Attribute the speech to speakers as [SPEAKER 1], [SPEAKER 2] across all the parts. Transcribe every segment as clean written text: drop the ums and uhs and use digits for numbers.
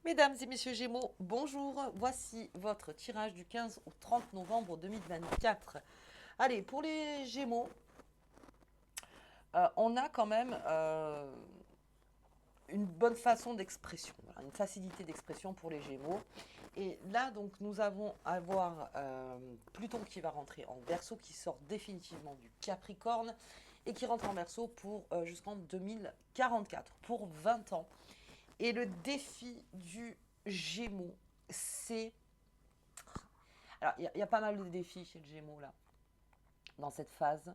[SPEAKER 1] Mesdames et messieurs Gémeaux, bonjour. Voici votre tirage du 15 au 30 novembre 2024. Allez, pour les Gémeaux, on a quand même une bonne façon d'expression, voilà, une facilité d'expression pour les Gémeaux. Et là, donc, nous allons avoir Pluton qui va rentrer en Verseau, qui sort définitivement du Capricorne et qui rentre en Verseau pour jusqu'en 2044, pour 20 ans. Et le défi du Gémeaux, c'est... Alors, il y a pas mal de défis chez le Gémeaux, là, dans cette phase,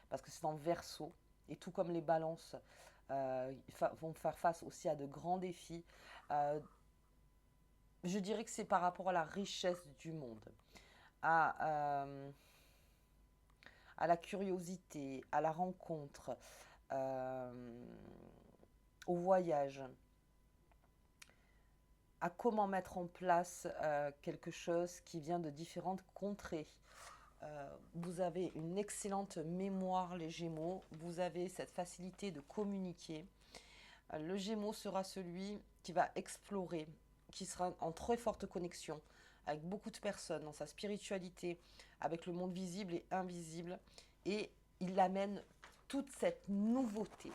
[SPEAKER 1] parce que c'est en Verseau, et tout comme les balances vont faire face aussi à de grands défis. Euh, je dirais que c'est par rapport à la richesse du monde, à, euh, à la curiosité, à la rencontre, euh, au voyage, à comment mettre en place quelque chose qui vient de différentes contrées. Vous avez une excellente mémoire, les Gémeaux. Vous avez cette facilité de communiquer. Le Gémeaux sera celui qui va explorer, qui sera en très forte connexion avec beaucoup de personnes dans sa spiritualité, avec le monde visible et invisible. Et il amène toute cette nouveauté,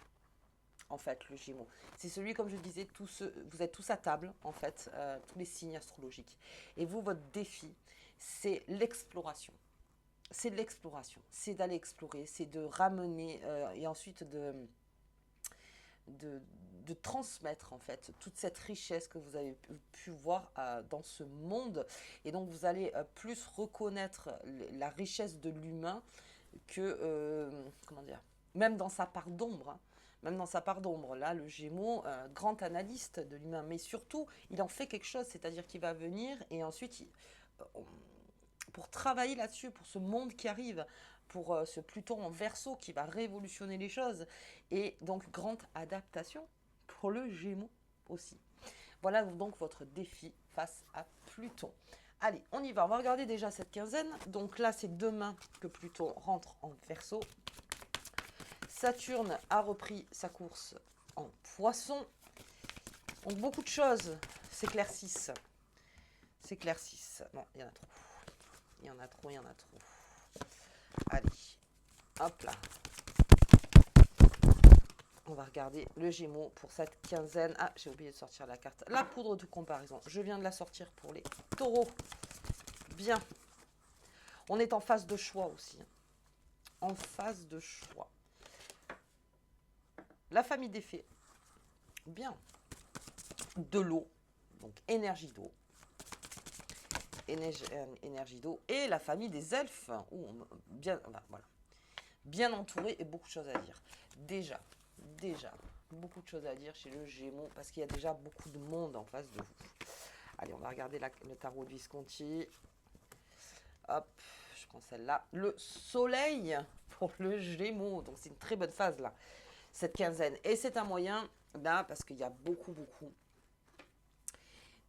[SPEAKER 1] en fait, le Gémeaux. C'est celui, comme je disais, vous êtes tous à table, en fait, tous les signes astrologiques. Et vous, votre défi, c'est l'exploration. C'est de l'exploration, c'est d'aller explorer, c'est de ramener et ensuite de, de transmettre en fait toute cette richesse que vous avez pu voir dans ce monde. Et donc vous allez plus reconnaître la richesse de l'humain que, comment dire, même dans sa part d'ombre. Hein. Même dans sa part d'ombre, là, le Gémeaux, grand analyste de l'humain, mais surtout, il en fait quelque chose, c'est-à-dire qu'il va venir et ensuite, pour travailler là-dessus, pour ce monde qui arrive, pour ce Pluton en Verseau qui va révolutionner les choses, et donc grande adaptation pour le Gémeaux aussi. Voilà donc votre défi face à Pluton. Allez, on y va. On va regarder déjà cette quinzaine. Donc là, c'est demain que Pluton rentre en Verseau. Saturne a repris sa course en Poisson. Donc beaucoup de choses s'éclaircissent. S'éclaircissent. Non, il y en a trop. Il y en a trop, il y en a trop. Allez, hop là. On va regarder le Gémeaux pour cette quinzaine. Ah, j'ai oublié de sortir la carte. La poudre de comparaison. Je viens de la sortir pour les taureaux. Bien. On est en phase de choix aussi. En phase de choix. La famille des fées. Bien. De l'eau. Donc énergie d'eau. Énergie d'eau. Et la famille des elfes. Bien, voilà. Bien entouré et beaucoup de choses à dire. Déjà, beaucoup de choses à dire chez le Gémeaux parce qu'il y a déjà beaucoup de monde en face de vous. Allez, on va regarder le tarot de Visconti. Hop, je prends celle-là. Le soleil pour le Gémeaux. Donc c'est une très bonne phase là, cette quinzaine. Et c'est un moyen, là, parce qu'il y a beaucoup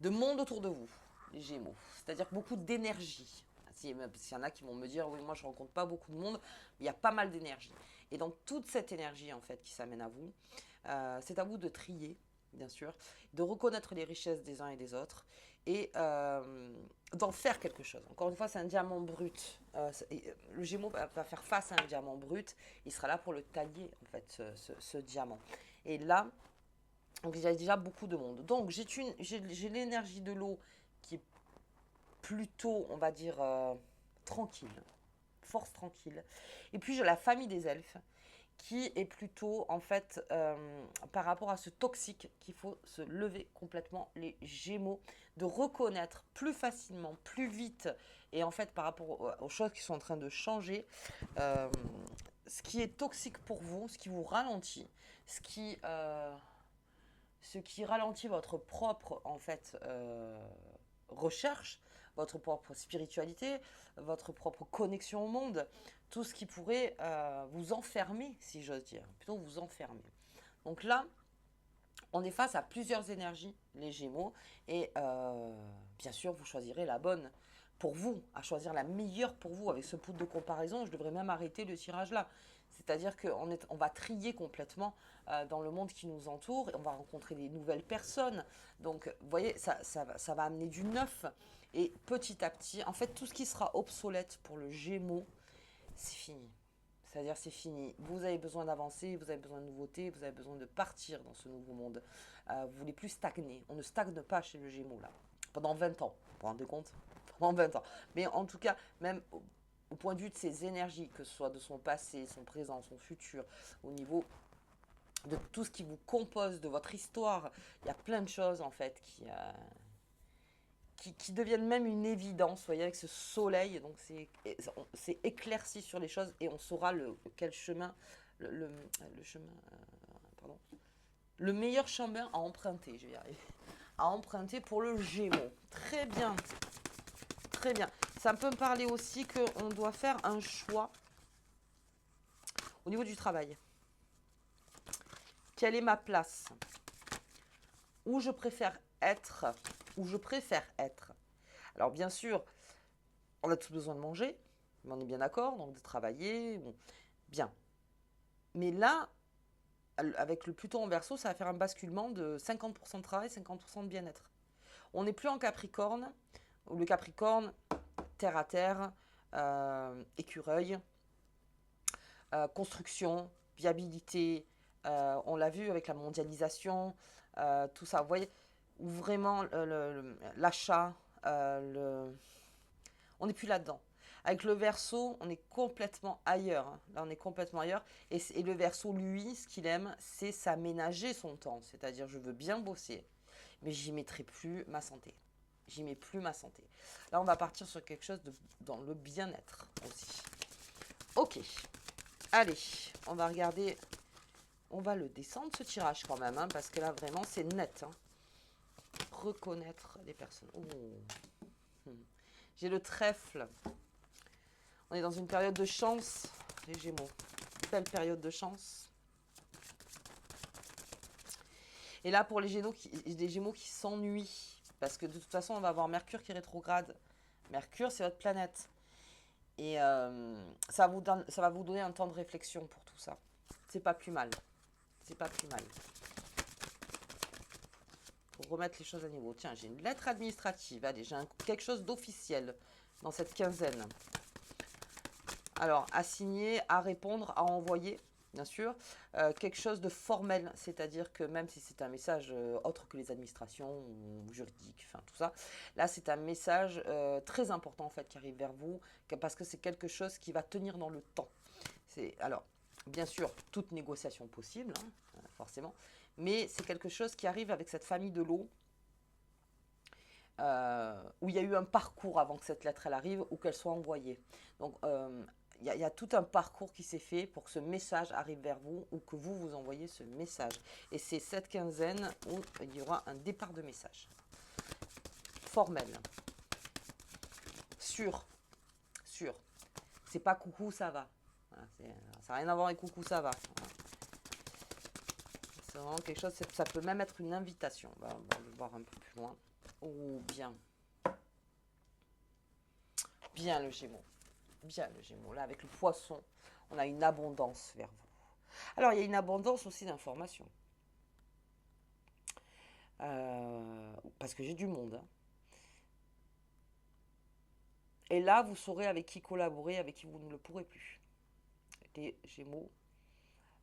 [SPEAKER 1] de monde autour de vous, les Gémeaux. C'est-à-dire beaucoup d'énergie. S'il y en a qui vont me dire, oui, moi je rencontre pas beaucoup de monde, mais il y a pas mal d'énergie. Et donc toute cette énergie en fait qui s'amène à vous, c'est à vous de trier, bien sûr, de reconnaître les richesses des uns et des autres et d'en faire quelque chose. Encore une fois, c'est un diamant brut. Le Gémeaux va faire face à un diamant brut. Il sera là pour le tailler en fait, ce diamant. Et là, donc, il y a déjà beaucoup de monde. Donc, j'ai l'énergie de l'eau qui est plutôt, on va dire, tranquille, force tranquille. Et puis, j'ai la famille des elfes qui est plutôt, en fait, par rapport à ce toxique qu'il faut se lever complètement les Gémeaux, de reconnaître plus facilement, plus vite, et en fait, par rapport aux choses qui sont en train de changer, euh, ce qui est toxique pour vous, ce qui vous ralentit, ce qui... ce qui ralentit votre propre en fait recherche, votre propre spiritualité, votre propre connexion au monde, tout ce qui pourrait vous enfermer, si j'ose dire, plutôt vous enfermer. Donc là, on est face à plusieurs énergies, les Gémeaux, et bien sûr, vous choisirez la bonne pour vous, à choisir la meilleure pour vous. Avec ce poudre de comparaison, je devrais même arrêter le tirage là. C'est-à-dire qu'on va trier complètement dans le monde qui nous entoure et on va rencontrer des nouvelles personnes. Donc, vous voyez, ça va amener du neuf. Et petit à petit, en fait, tout ce qui sera obsolète pour le Gémeaux, c'est fini. C'est-à-dire, c'est fini. Vous avez besoin d'avancer, vous avez besoin de nouveautés, vous avez besoin de partir dans ce nouveau monde. Vous voulez plus stagner. On ne stagne pas chez le Gémeaux, là. Pendant 20 ans. Vous vous rendez compte? Pendant 20 ans. Mais en tout cas, même au point de vue de ses énergies, que ce soit de son passé, son présent, son futur, au niveau de tout ce qui vous compose, de votre histoire, il y a plein de choses, en fait, qui deviennent même une évidence, vous voyez, avec ce soleil, donc c'est éclairci sur les choses et on saura quel chemin, le chemin, pardon, le meilleur chemin à emprunter, je vais y arriver, à emprunter pour le Gémeaux. Très bien, très bien. Ça peut me parler aussi qu'on doit faire un choix au niveau du travail. Quelle est ma place? Où je préfère être? Où je préfère être? Alors bien sûr, on a tous besoin de manger, on est bien d'accord, donc de travailler, bon, bien. Mais là, avec le Pluton en Verseau, ça va faire un basculement de 50% de travail, 50% de bien-être. On n'est plus en Capricorne, où le Capricorne, terre à terre, écureuil, construction, viabilité, on l'a vu avec la mondialisation, tout ça, vous voyez, où vraiment l'achat, on n'est plus là-dedans. Avec le Verseau, on est complètement ailleurs. Hein. Là, on est complètement ailleurs. Et le Verseau, lui, ce qu'il aime, c'est s'aménager son temps. C'est-à-dire, je veux bien bosser, mais j'y mettrai plus ma santé. J'y mets plus ma santé. Là, on va partir sur quelque chose dans le bien-être aussi. Ok. Allez, on va regarder. On va le descendre, ce tirage, quand même, hein, parce que là, vraiment, c'est net. Hein. Reconnaître les personnes. Oh. J'ai le trèfle. On est dans une période de chance, les Gémeaux. Belle période de chance. Et là, pour les Gémeaux qui s'ennuient, parce que de toute façon, on va avoir Mercure qui rétrograde. Mercure, c'est votre planète. Et ça va vous donner un temps de réflexion pour tout ça. C'est pas plus mal. C'est pas plus mal. Pour remettre les choses à niveau. Tiens, j'ai une lettre administrative. Allez, j'ai quelque chose d'officiel dans cette quinzaine. Alors, à signer, à répondre, à envoyer, bien sûr. Quelque chose de formel, c'est-à-dire que même si c'est un message autre que les administrations ou juridiques, enfin tout ça, là c'est un message très important en fait qui arrive vers vous, parce que c'est quelque chose qui va tenir dans le temps. Alors, bien sûr, toute négociation possible, hein, forcément, mais c'est quelque chose qui arrive avec cette famille de l'eau, où il y a eu un parcours avant que cette lettre elle arrive ou qu'elle soit envoyée. Donc, il y a tout un parcours qui s'est fait pour que ce message arrive vers vous ou que vous envoyez ce message. Et c'est cette quinzaine où il y aura un départ de message. Formel. Sûr. C'est pas coucou, ça va. Voilà, ça n'a rien à voir avec coucou, ça va. Voilà. C'est vraiment quelque chose, ça peut même être une invitation. On va le voir un peu plus loin. Oh, bien. Bien le Gémeaux. Bien le Gémeaux. Là, avec le Poisson, on a une abondance vers vous. Alors, il y a une abondance aussi d'informations. Parce que j'ai du monde. Hein. Et là, vous saurez avec qui collaborer, avec qui vous ne le pourrez plus. Les Gémeaux.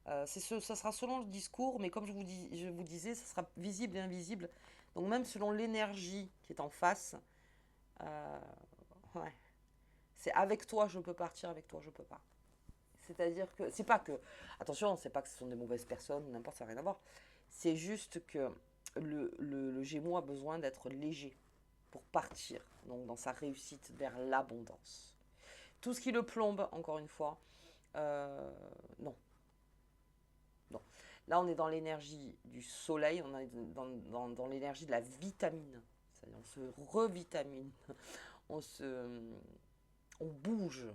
[SPEAKER 1] Ça sera selon le discours, mais comme je vous disais, ça sera visible et invisible. Donc même selon l'énergie qui est en face, ouais. C'est avec toi je peux partir, avec toi je peux pas. C'est-à-dire que, c'est pas que, attention, c'est pas que ce sont des mauvaises personnes, n'importe, ça n'a rien à voir. C'est juste que le Gémeaux a besoin d'être léger pour partir, donc dans sa réussite vers l'abondance. Tout ce qui le plombe, encore une fois, non. Non. Là, on est dans l'énergie du soleil, on est dans l'énergie de la vitamine. C'est-à-dire, on se revitamine, on bouge,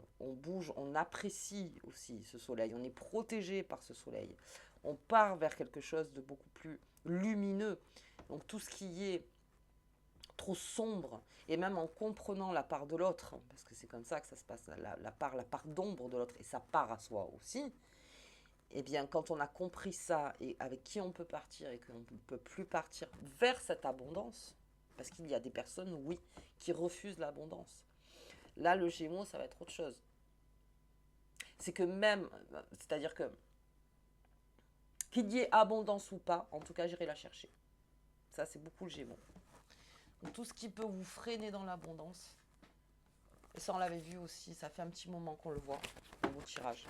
[SPEAKER 1] on apprécie aussi ce soleil, on est protégé par ce soleil. On part vers quelque chose de beaucoup plus lumineux. Donc tout ce qui est trop sombre, et même en comprenant la part de l'autre, parce que c'est comme ça que ça se passe, la part d'ombre de l'autre, et sa part à soi aussi, eh bien, quand on a compris ça et avec qui on peut partir et qu'on ne peut plus partir vers cette abondance, parce qu'il y a des personnes, oui, qui refusent l'abondance. Là, le Gémeaux, ça va être autre chose. C'est que même, c'est-à-dire que qu'il y ait abondance ou pas, en tout cas, j'irai la chercher. Ça, c'est beaucoup le Gémeaux. Donc, tout ce qui peut vous freiner dans l'abondance, et ça, on l'avait vu aussi, ça fait un petit moment qu'on le voit dans vos tirages.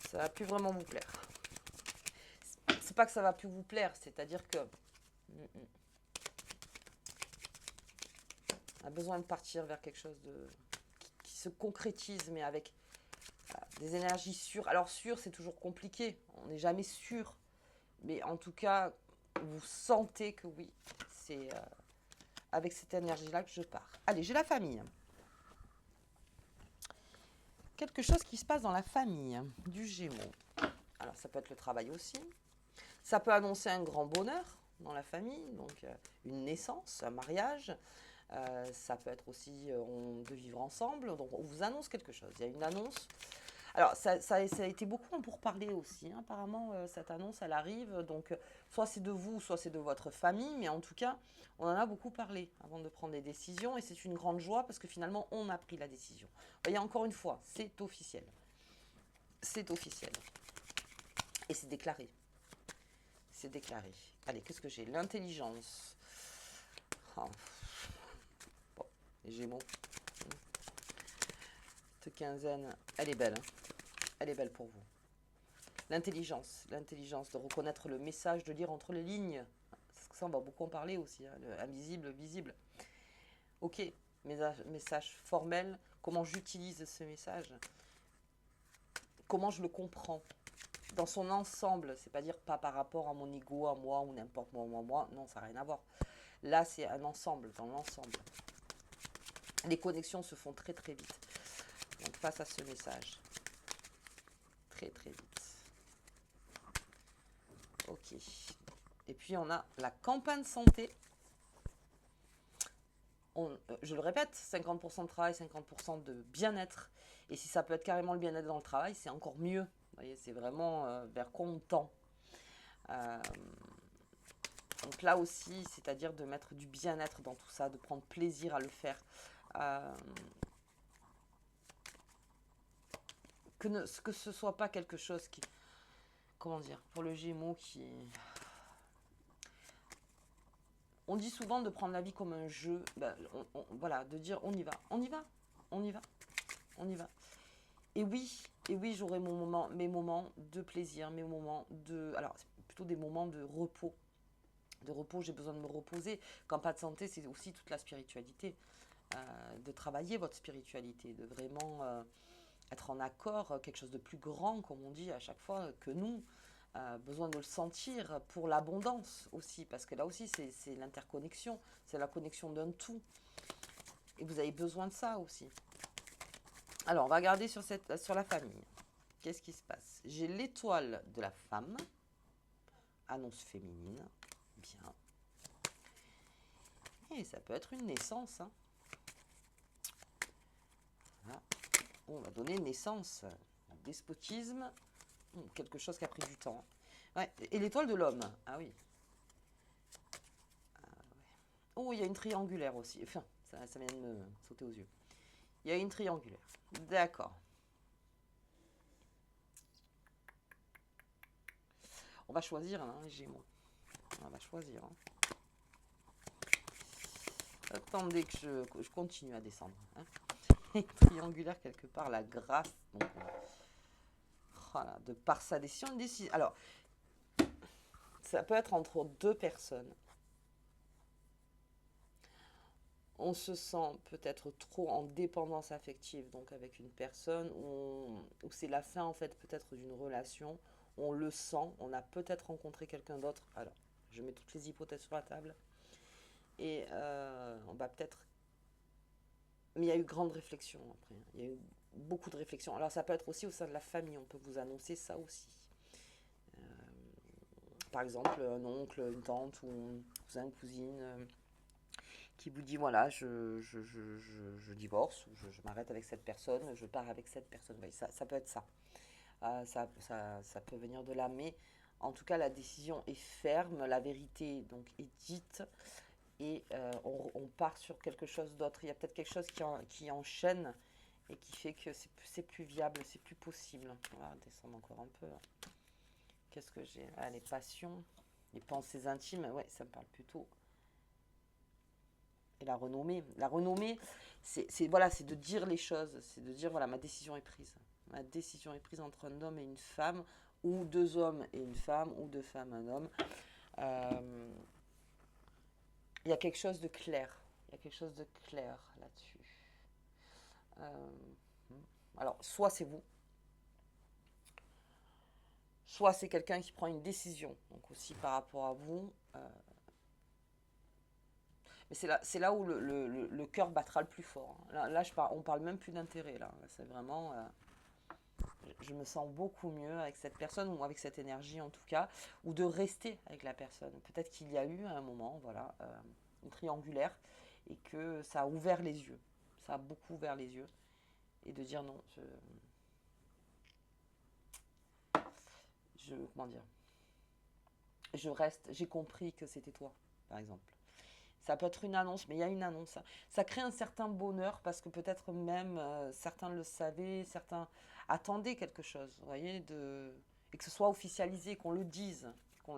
[SPEAKER 1] Ça va plus vraiment vous plaire. C'est pas que ça va plus vous plaire, c'est-à-dire que on a besoin de partir vers quelque chose qui se concrétise, mais avec des énergies sûres. Alors sûr, c'est toujours compliqué, on n'est jamais sûr, mais en tout cas, vous sentez que oui, c'est avec cette énergie-là que je pars. Allez, j'ai la famille. Quelque chose qui se passe dans la famille du Gémeaux. Alors ça peut être le travail aussi. Ça peut annoncer un grand bonheur dans la famille, donc une naissance, un mariage. Ça peut être aussi de vivre ensemble. Donc on vous annonce quelque chose. Il y a une annonce. Alors ça a été beaucoup en pourparlers aussi. Hein. Apparemment, cette annonce, elle arrive. Donc soit c'est de vous, soit c'est de votre famille. Mais en tout cas, on en a beaucoup parlé avant de prendre des décisions. Et c'est une grande joie parce que finalement, on a pris la décision. Vous voyez, encore une fois, c'est officiel. C'est officiel. Et c'est déclaré. C'est déclaré. Allez, qu'est-ce que j'ai? L'intelligence. Oh. Bon, les Gémeaux. Cette quinzaine, elle est belle. Hein. Elle est belle pour vous. L'intelligence de reconnaître le message, de lire entre les lignes. Ça, on va beaucoup en parler aussi. Hein, le invisible, visible. Ok, message formel. Comment j'utilise ce message? Comment je le comprends? Dans son ensemble, c'est pas dire pas par rapport à mon ego, à moi ou n'importe moi, non, ça n'a rien à voir. Là, c'est un ensemble, dans l'ensemble. Les connexions se font très très vite. Donc face à ce message, très très vite. Ok. Et puis on a la campagne santé. Je le répète, 50% de travail, 50% de bien-être. Et si ça peut être carrément le bien-être dans le travail, c'est encore mieux. Vous voyez, c'est vraiment vers quoi on tend. Donc là aussi, c'est-à-dire de mettre du bien-être dans tout ça, de prendre plaisir à le faire. Que ce soit pas quelque chose qui, comment dire, pour le Gémeaux qui... On dit souvent de prendre la vie comme un jeu, ben, voilà, de dire on y va, on y va, on y va, on y va. Et oui, j'aurai mes moments de plaisir, mes moments de... Alors, c'est plutôt des moments de repos. De repos, j'ai besoin de me reposer. Quand pas de santé, c'est aussi toute la spiritualité. De travailler votre spiritualité, de vraiment être en accord, quelque chose de plus grand, comme on dit à chaque fois, que nous. Besoin de le sentir pour l'abondance aussi, parce que là aussi, c'est l'interconnexion, c'est la connexion d'un tout. Et vous avez besoin de ça aussi. Alors, on va regarder sur la famille. Qu'est-ce qui se passe? J'ai l'étoile de la femme, annonce féminine, bien. Et ça peut être une naissance. Hein. Voilà. On va donner naissance. Despotisme, quelque chose qui a pris du temps. Ouais. Et l'étoile de l'homme, ah oui. Oh, il y a une triangulaire aussi. Enfin, ça vient de me sauter aux yeux. Il y a une triangulaire. D'accord. On va choisir, hein, les Gémeaux. On va choisir. Hein. Attendez que je continue à descendre. Hein. Triangulaire quelque part, la grâce. Donc, voilà, de par sa décision, une décision. Alors, ça peut être entre deux personnes. On se sent peut-être trop en dépendance affective, donc avec une personne, où c'est la fin en fait peut-être d'une relation, on le sent, on a peut-être rencontré quelqu'un d'autre, alors je mets toutes les hypothèses sur la table, et on va peut-être... Mais il y a eu grande réflexion après, hein. Il y a eu beaucoup de réflexion. Alors ça peut être aussi au sein de la famille, on peut vous annoncer ça aussi. Par exemple, un oncle, une tante, ou un cousin, une cousine... qui vous dit voilà, je divorce, ou je m'arrête avec cette personne, je pars avec cette personne. Oui, ça peut être ça. Ça peut venir de là, mais en tout cas, la décision est ferme, la vérité donc est dite, et on part sur quelque chose d'autre. Il y a peut-être quelque chose qui enchaîne et qui fait que c'est plus viable, c'est plus possible. On va descendre encore un peu. Qu'est-ce que j'ai? Ah, les passions, les pensées intimes, ouais, ça me parle plutôt. Et la renommée. La renommée, voilà, c'est de dire les choses, c'est de dire, voilà, ma décision est prise. Ma décision est prise entre un homme et une femme, ou deux hommes et une femme, ou deux femmes et un homme. Euh, Il y a quelque chose de clair. Il y a quelque chose de clair là-dessus. Euh, alors, soit c'est vous, soit c'est quelqu'un qui prend une décision, donc aussi par rapport à vous. Mais c'est là où le cœur battra le plus fort. Là on parle même plus d'intérêt. Là, c'est vraiment. Je me sens beaucoup mieux avec cette personne, ou avec cette énergie en tout cas, ou de rester avec la personne. Peut-être qu'il y a eu à un moment, voilà, une triangulaire, et que ça a ouvert les yeux. Ça a beaucoup ouvert les yeux. Et de dire non, comment dire, je reste, j'ai compris que c'était toi, par exemple. Ça peut être une annonce, mais il y a une annonce. Ça crée un certain bonheur parce que peut-être même certains le savaient, certains attendaient quelque chose, vous voyez, et que ce soit officialisé, qu'on le dise, on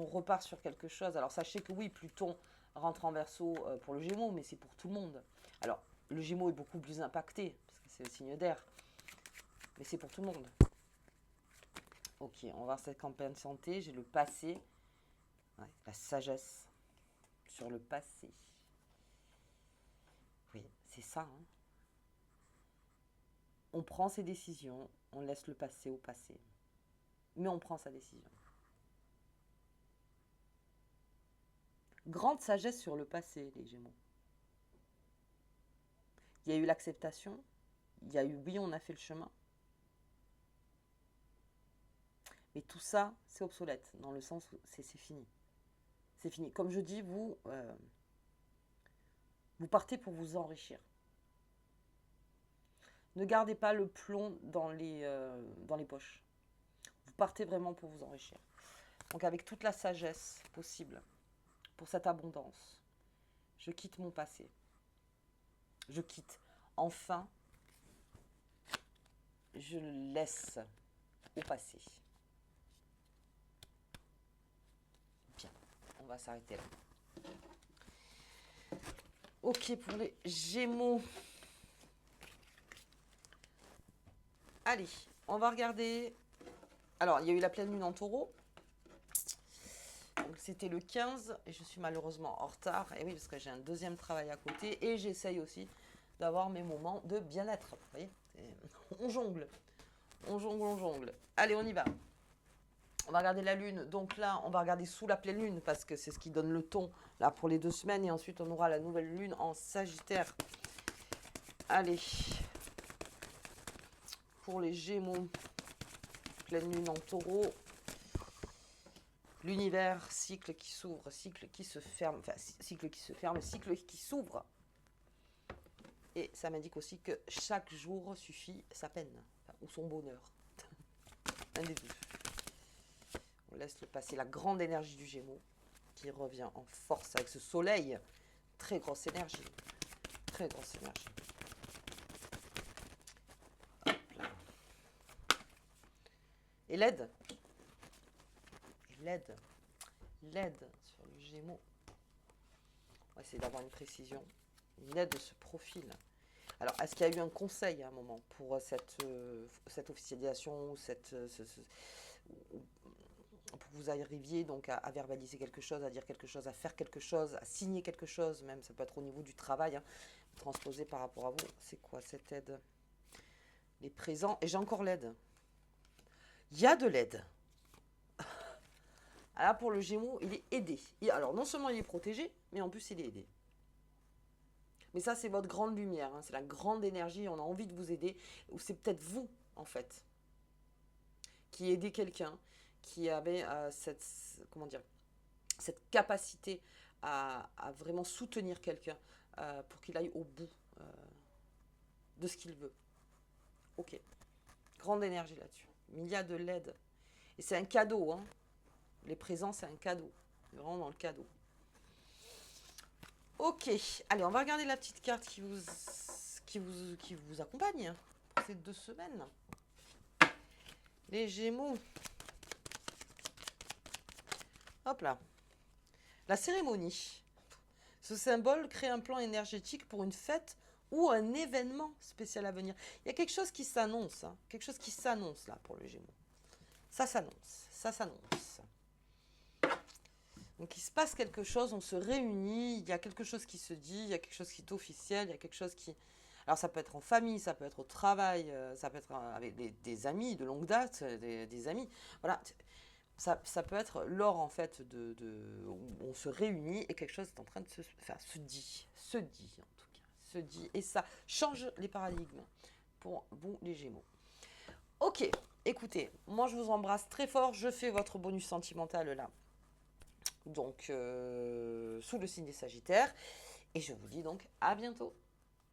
[SPEAKER 1] repart sur quelque chose. Alors sachez que oui, Pluton rentre en Verseau pour le Gémeaux, mais c'est pour tout le monde. Alors le Gémeaux est beaucoup plus impacté parce que c'est le signe d'air, mais c'est pour tout le monde. Ok, on va voir cette campagne santé. J'ai le passé, ouais, la sagesse sur le passé. Oui, c'est ça. Hein. On prend ses décisions, on laisse le passé au passé. Mais on prend sa décision. Grande sagesse sur le passé, les Gémeaux. Il y a eu l'acceptation, il y a eu oui, on a fait le chemin. Mais tout ça, c'est obsolète, dans le sens où c'est fini. C'est fini. Comme je dis, vous partez pour vous enrichir. Ne gardez pas le plomb dans les poches. Vous partez vraiment pour vous enrichir. Donc avec toute la sagesse possible pour cette abondance, je quitte mon passé. Je quitte. Enfin, je le laisse au passé. Bien, on va s'arrêter là. Ok, pour les Gémeaux. Allez, on va regarder. Alors, il y a eu la pleine lune en Taureau. Donc, c'était le 15 et je suis malheureusement en retard. Et oui, parce que j'ai un deuxième travail à côté et j'essaye aussi d'avoir mes moments de bien-être. Vous voyez, on jongle. On jongle, on jongle. Allez, on y va. On va regarder la lune. Donc là, on va regarder sous la pleine lune parce que c'est ce qui donne le ton là pour les 2 semaines. Et ensuite, on aura la nouvelle lune en Sagittaire. Allez. Pour les Gémeaux, pleine lune en Taureau. L'univers, cycle qui s'ouvre, cycle qui se ferme. Enfin, cycle qui se ferme, cycle qui s'ouvre. Et ça m'indique aussi que chaque jour suffit sa peine, ou son bonheur. Un des deux. On laisse le passer, la grande énergie du Gémeaux qui revient en force avec ce soleil. Très grosse énergie. Très grosse énergie. Et l'aide. L'aide sur le Gémeaux. On va essayer d'avoir une précision. L'aide se profile. Alors, est-ce qu'il y a eu un conseil à un moment pour cette officialisation ou pour que vous arriviez donc à verbaliser quelque chose, à dire quelque chose, à faire quelque chose, à signer quelque chose, même ça peut être au niveau du travail, hein, transposé par rapport à vous. C'est quoi cette aide? Les présents, et j'ai encore l'aide. Il y a de l'aide. Alors pour le Gémeaux, il est aidé. Alors non seulement il est protégé, mais en plus il est aidé. Mais ça, c'est votre grande lumière, hein, c'est la grande énergie, on a envie de vous aider. Ou c'est peut-être vous, en fait, qui aidez quelqu'un, qui avait comment dire, cette capacité à vraiment soutenir quelqu'un pour qu'il aille au bout de ce qu'il veut. Ok. Grande énergie là-dessus. Mais il y a de l'aide. Et c'est un cadeau. Hein. Les présents, c'est un cadeau. Vraiment dans le cadeau. Ok. Allez, on va regarder la petite carte qui vous accompagne pour ces 2 semaines. Les Gémeaux. Hop là. La cérémonie. Ce symbole crée un plan énergétique pour une fête ou un événement spécial à venir. Il y a quelque chose qui s'annonce. Hein. Quelque chose qui s'annonce là pour le Gémeaux. Ça s'annonce. Ça s'annonce. Donc il se passe quelque chose, on se réunit, il y a quelque chose qui se dit, il y a quelque chose qui est officiel, il y a quelque chose qui... Alors ça peut être en famille, ça peut être au travail, ça peut être avec des amis de longue date, des amis. Voilà, ça peut être lors en fait où on se réunit et quelque chose est en train de se dit en tout cas, se dit. Et ça change les paradigmes pour vous les Gémeaux. Ok, écoutez, moi je vous embrasse très fort, je fais votre bonus sentimental là. Donc, sous le signe des Sagittaires. Et je vous dis donc à bientôt.